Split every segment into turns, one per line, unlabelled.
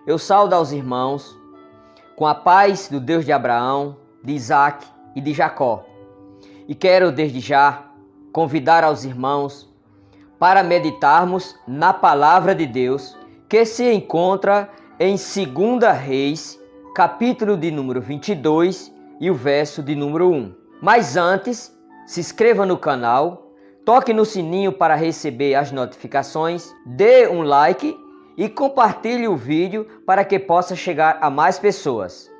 Eu saúdo aos irmãos com a paz do Deus de Abraão, de Isaac e de Jacó. E quero desde já convidar aos irmãos para meditarmos na palavra de Deus que se encontra em 2 Reis, capítulo de número 22 e o verso de número 1. Mas antes, se inscreva no canal, toque no sininho para receber as notificações, dê um like e compartilhe o vídeo para que possa chegar a mais pessoas.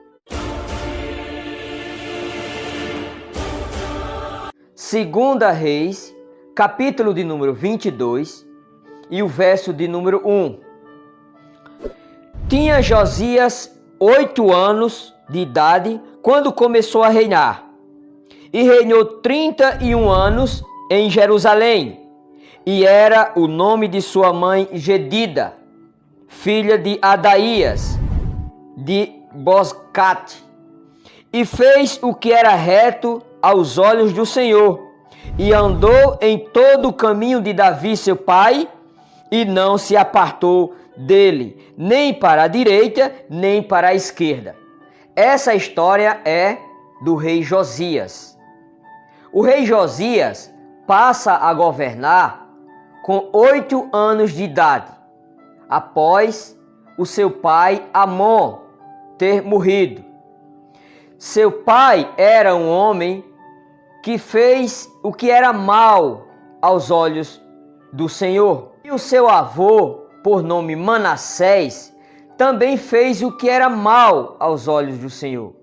2 Reis, capítulo de número 22 e o verso de número 1. Tinha Josias 8 anos de idade quando começou a reinar, e reinou 31 anos em Jerusalém, e era o nome de sua mãe Jedida, filha de Adaías, de Boscate, e fez o que era reto aos olhos do Senhor, e andou em todo o caminho de Davi seu pai, e não se apartou dele, nem para a direita, nem para a esquerda. Essa história é do rei Josias. O rei Josias passa a governar com 8 anos de idade, após o seu pai Amon ter morrido. Seu pai era um homem que fez o que era mal aos olhos do Senhor. E o seu avô, por nome Manassés, também fez o que era mal aos olhos do Senhor.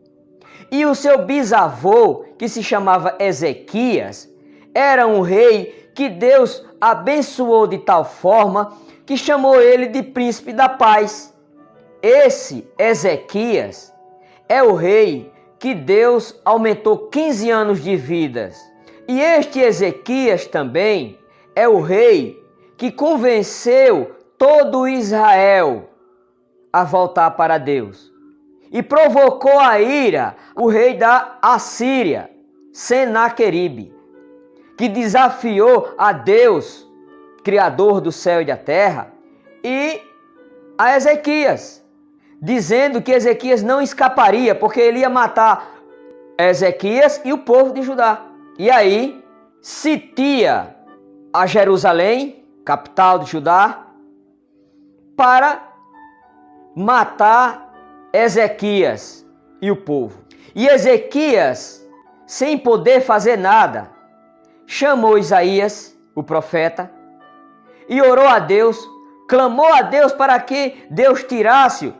E o seu bisavô, que se chamava Ezequias, era um rei que Deus abençoou de tal forma que chamou ele de príncipe da paz. Esse Ezequias é o rei que Deus aumentou 15 anos de vida. E este Ezequias também é o rei que convenceu todo Israel a voltar para Deus. E provocou a ira o rei da Assíria, Senaqueribe, que desafiou a Deus, Criador do céu e da terra, e a Ezequias, dizendo que Ezequias não escaparia, porque ele ia matar Ezequias e o povo de Judá. E aí, sitia a Jerusalém, capital de Judá, para matar Ezequias e o povo. E Ezequias, sem poder fazer nada, chamou Isaías, o profeta, e orou a Deus, clamou a Deus para que Deus tirasse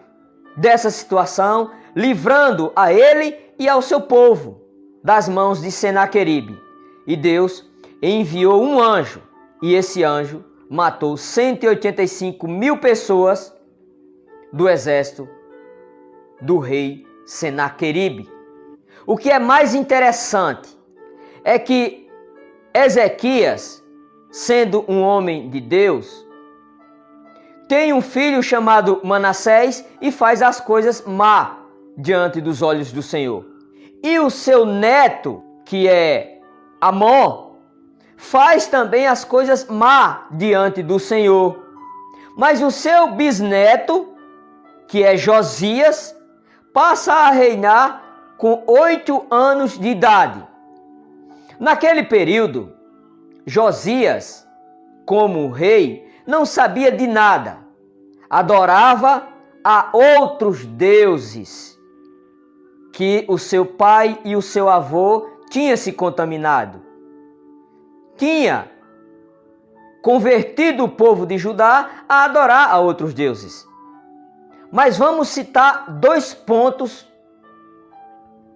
dessa situação, livrando a ele e ao seu povo das mãos de Senaqueribe. E Deus enviou um anjo, e esse anjo matou 185 mil pessoas do exército do rei Senaqueribe. O que é mais interessante é que Ezequias, sendo um homem de Deus, tem um filho chamado Manassés e faz as coisas má diante dos olhos do Senhor. E o seu neto, que é Amon, faz também as coisas má diante do Senhor. Mas o seu bisneto, que é Josias, passa a reinar com 8 anos de idade. Naquele período, Josias, como rei, não sabia de nada. Adorava a outros deuses que o seu pai e o seu avô tinham se contaminado. Tinha convertido o povo de Judá a adorar a outros deuses. Mas vamos citar 2 pontos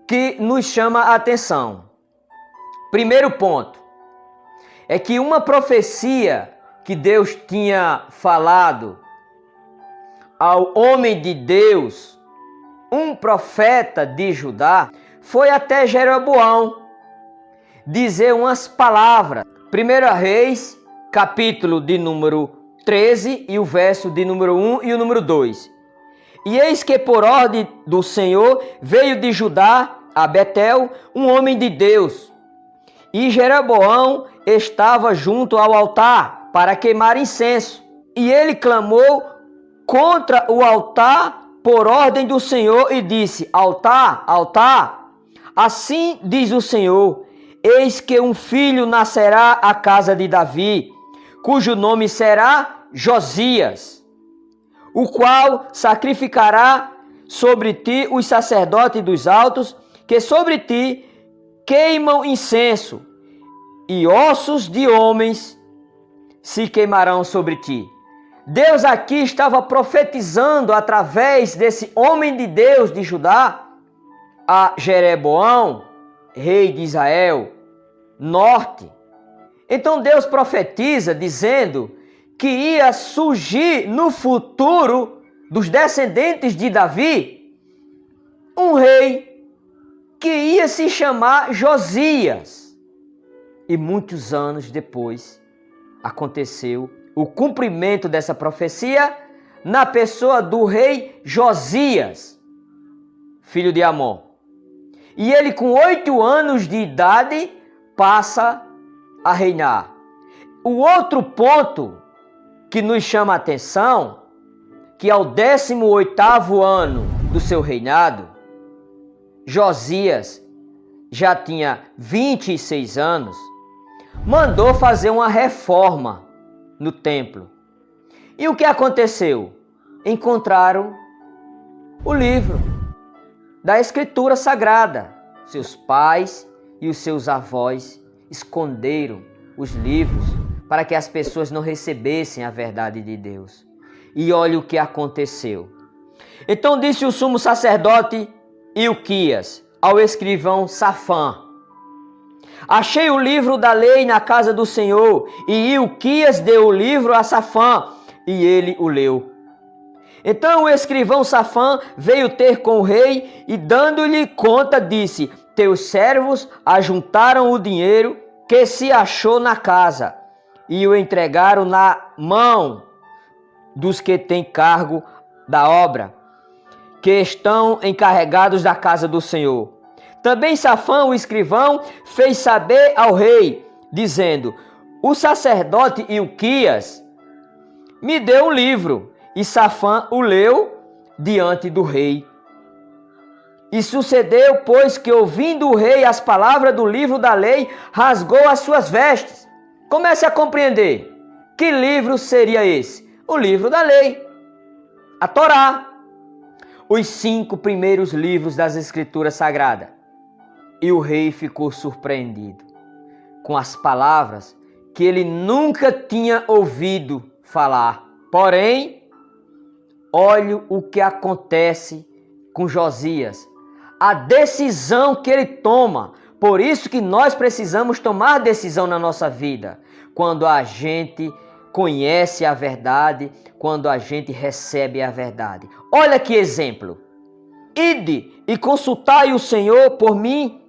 que nos chama a atenção. Primeiro ponto é que uma profecia que Deus tinha falado ao homem de Deus, um profeta de Judá, foi até Jeroboão dizer umas palavras. 1 Reis, capítulo de número 13 e o verso de número 1 e o número 2. E eis que por ordem do Senhor veio de Judá a Betel um homem de Deus. E Jeroboão estava junto ao altar para queimar incenso. E ele clamou contra o altar por ordem do Senhor e disse: Altar, altar, assim diz o Senhor, eis que um filho nascerá à casa de Davi, cujo nome será Josias, o qual sacrificará sobre ti os sacerdotes dos altos, que sobre ti queimam incenso, e ossos de homens se queimarão sobre ti. Deus aqui estava profetizando através desse homem de Deus de Judá a Jeroboão, rei de Israel, norte. Então Deus profetiza dizendo que ia surgir no futuro dos descendentes de Davi um rei que ia se chamar Josias. E muitos anos depois aconteceu o cumprimento dessa profecia na pessoa do rei Josias, filho de Amon. E ele, com 8 anos de idade, passa a reinar. O outro ponto que nos chama a atenção, que ao 18º ano do seu reinado, Josias já tinha 26 anos, mandou fazer uma reforma no templo. E o que aconteceu? Encontraram o livro da Escritura Sagrada. Seus pais e os seus avós esconderam os livros para que as pessoas não recebessem a verdade de Deus. E olha o que aconteceu. Então disse o sumo sacerdote Ilquias ao escrivão Safã: Achei o livro da lei na casa do Senhor. E Ilquias deu o livro a Safã, e ele o leu. Então o escrivão Safã veio ter com o rei, e dando-lhe conta, disse: Teus servos ajuntaram o dinheiro que se achou na casa, e o entregaram na mão dos que têm cargo da obra, que estão encarregados da casa do Senhor. Também Safã, o escrivão, fez saber ao rei, dizendo: O sacerdote Ilquias me deu um livro. E Safã o leu diante do rei. E sucedeu, pois, que ouvindo o rei as palavras do livro da lei, rasgou as suas vestes. Comece a compreender. Que livro seria esse? O livro da lei, a Torá, os 5 primeiros livros das Escrituras Sagradas. E o rei ficou surpreendido com as palavras que ele nunca tinha ouvido falar. Porém, olhe o que acontece com Josias, a decisão que ele toma. Por isso que nós precisamos tomar decisão na nossa vida. Quando a gente conhece a verdade, quando a gente recebe a verdade. Olha que exemplo. Ide e consultai o Senhor por mim,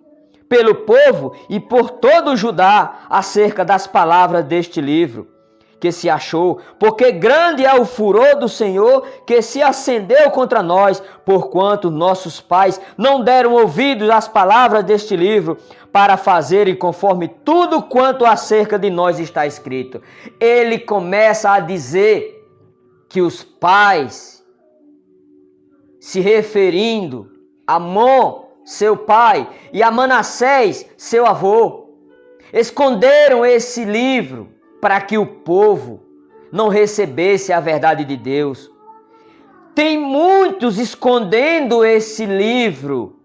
pelo povo e por todo o Judá, acerca das palavras deste livro que se achou, porque grande é o furor do Senhor que se acendeu contra nós, porquanto nossos pais não deram ouvidos às palavras deste livro, para fazerem conforme tudo quanto acerca de nós está escrito. Ele começa a dizer que os pais, se referindo a Amon, seu pai, e a Manassés, seu avô, esconderam esse livro para que o povo não recebesse a verdade de Deus. Tem muitos escondendo esse livro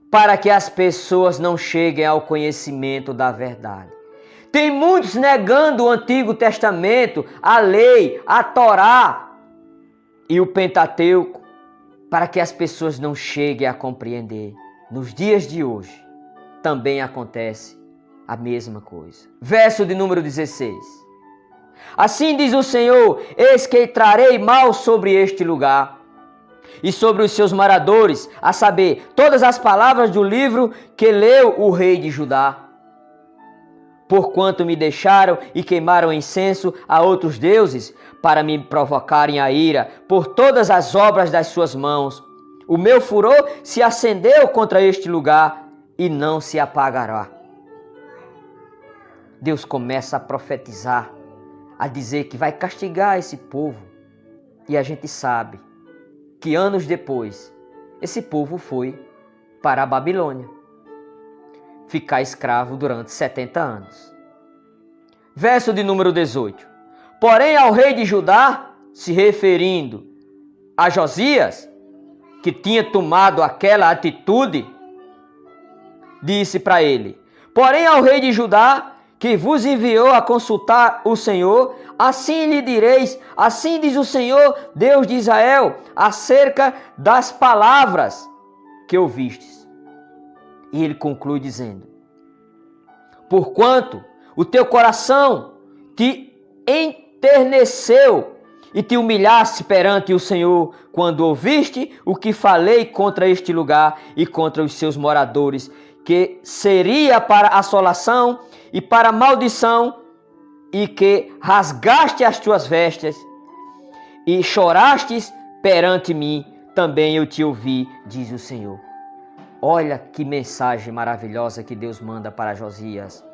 para que as pessoas não cheguem ao conhecimento da verdade. Tem muitos negando o Antigo Testamento, a lei, a Torá e o Pentateuco, para que as pessoas não cheguem a compreender. Nos dias de hoje também acontece a mesma coisa. Verso de número 16. Assim diz o Senhor: eis que trarei mal sobre este lugar e sobre os seus moradores, a saber, todas as palavras do livro que leu o rei de Judá. Porquanto me deixaram e queimaram incenso a outros deuses, para me provocarem a ira por todas as obras das suas mãos. O meu furor se acendeu contra este lugar e não se apagará. Deus começa a profetizar, a dizer que vai castigar esse povo. E a gente sabe que anos depois, esse povo foi para a Babilônia, ficar escravo durante 70 anos. Verso de número 18. Porém, ao rei de Judá, se referindo a Josias, que tinha tomado aquela atitude, disse para ele: porém ao rei de Judá, que vos enviou a consultar o Senhor, assim lhe direis, assim diz o Senhor, Deus de Israel, acerca das palavras que ouvistes. E ele conclui dizendo: porquanto o teu coração te enterneceu e te humilhaste perante o Senhor, quando ouviste o que falei contra este lugar e contra os seus moradores, que seria para assolação e para maldição, e que rasgaste as tuas vestes e chorastes perante mim, também eu te ouvi, diz o Senhor. Olha que mensagem maravilhosa que Deus manda para Josias.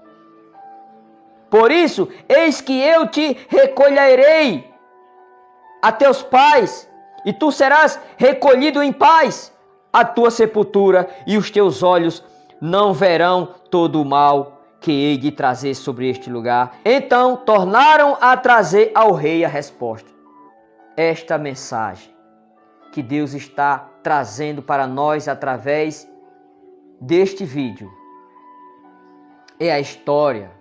Por isso, eis que eu te recolherei a teus pais, e tu serás recolhido em paz à tua sepultura, e os teus olhos não verão todo o mal que hei de trazer sobre este lugar. Então tornaram a trazer ao rei a resposta. Esta mensagem que Deus está trazendo para nós através deste vídeo é a história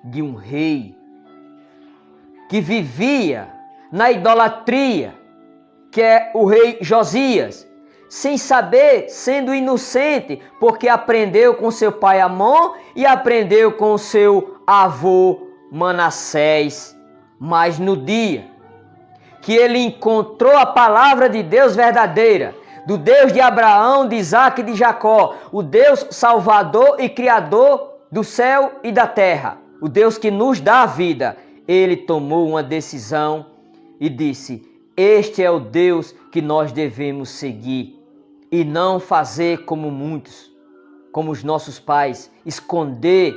de um rei que vivia na idolatria, que é o rei Josias, sem saber, sendo inocente, porque aprendeu com seu pai Amon e aprendeu com seu avô Manassés. Mas no dia que ele encontrou a palavra de Deus verdadeira, do Deus de Abraão, de Isaque e de Jacó, o Deus salvador e criador do céu e da terra, o Deus que nos dá a vida, ele tomou uma decisão e disse: este é o Deus que nós devemos seguir, e não fazer como muitos, como os nossos pais, esconder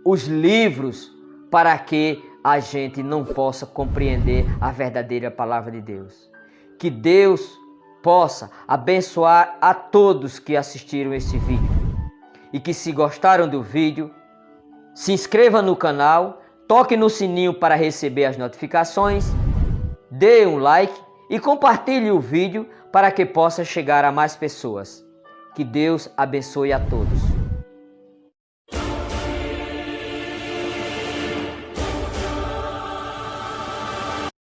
os livros para que a gente não possa compreender a verdadeira palavra de Deus. Que Deus possa abençoar a todos que assistiram este vídeo, e que, se gostaram do vídeo, se inscreva no canal, toque no sininho para receber as notificações, dê um like e compartilhe o vídeo para que possa chegar a mais pessoas. Que Deus abençoe a todos.